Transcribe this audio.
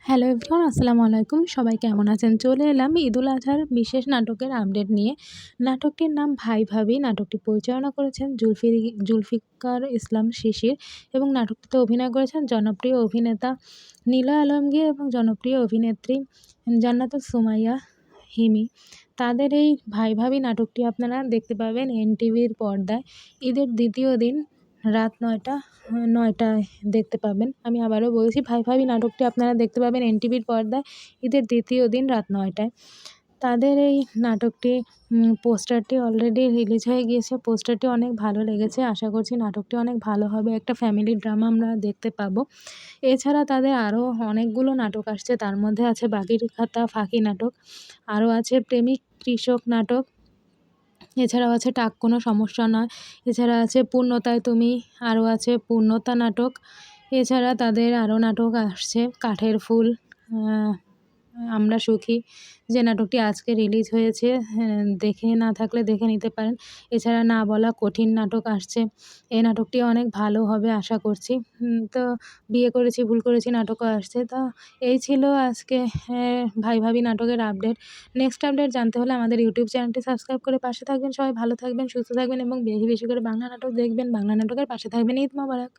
Hello everyone, আসসালামু আলাইকুম। সবাই কেমন আছেন? চলে এলাম ঈদুল আজহার বিশেষ নাটকের আপডেট নিয়ে। নাটকটির নাম ভাই ভাবি। নাটকটি পরিচালনা করেছেন জুলফিকার ইসলাম শিশির এবং নাটকটিতে অভিনয় করেছেন জনপ্রিয় অভিনেতা নিলয় আলমগীর এবং জনপ্রিয় অভিনেত্রী জান্নাতুল সুমাইয়া হিমি। তাদের এই ভাই ভাবি নাটকটি আপনারা দেখতে পাবেন এনটিভির পর্দায় ঈদের দ্বিতীয় দিন রাত ৯টায় দেখতে পাবেন। আমি আবারও বলছি, ভাই ভাবি নাটকটি আপনারা দেখতে পাবেন এনটিভির পর্দায় ঈদের দ্বিতীয় দিন রাত ৯টায়। তাদের এই নাটকটি পোস্টারটি অলরেডি রিলিজ হয়ে গিয়েছে। পোস্টারটি অনেক ভালো লেগেছে। আশা করছি নাটকটি অনেক ভালো হবে। একটা ফ্যামিলি ড্রামা আমরা দেখতে পাবো। এছাড়া তাদের আরও অনেকগুলো নাটক আসছে। তার মধ্যে আছে বাঘের খাতা ফাঁকি নাটক, আরও আছে প্রেমিক কৃষক নাটক, এছাড়াও আছে টাক কোনো সমস্যা নয়, এছাড়া আছে পূর্ণতায় তুমি, আরও আছে পূর্ণতা নাটক। এছাড়া তাদের আরও নাটক আসছে কাঠের ফুল, আমরা সুখী, যে নাটকটি আজকে রিলিজ হয়েছে। দেখে না থাকলে দেখে নিতে পারেন। এছাড়া না বলা কঠিন নাটক আসছে। এই নাটকটি অনেক ভালো হবে আশা করছি। তো বিয়ে করেছি ভুল করেছি নাটকও আসছে। তো এই ছিল আজকে ভাই ভাবি নাটকের আপডেট। নেক্সট আপডেট জানতে হলে আমাদের ইউটিউব চ্যানেলটি সাবস্ক্রাইব করে পাশে থাকবেন। সবাই ভালো থাকবেন, সুস্থ থাকবেন এবং বেশি বেশি করে বাংলা নাটক দেখবেন। বাংলা নাটকের পাশে থাকবেন। ঈদ মোবারক।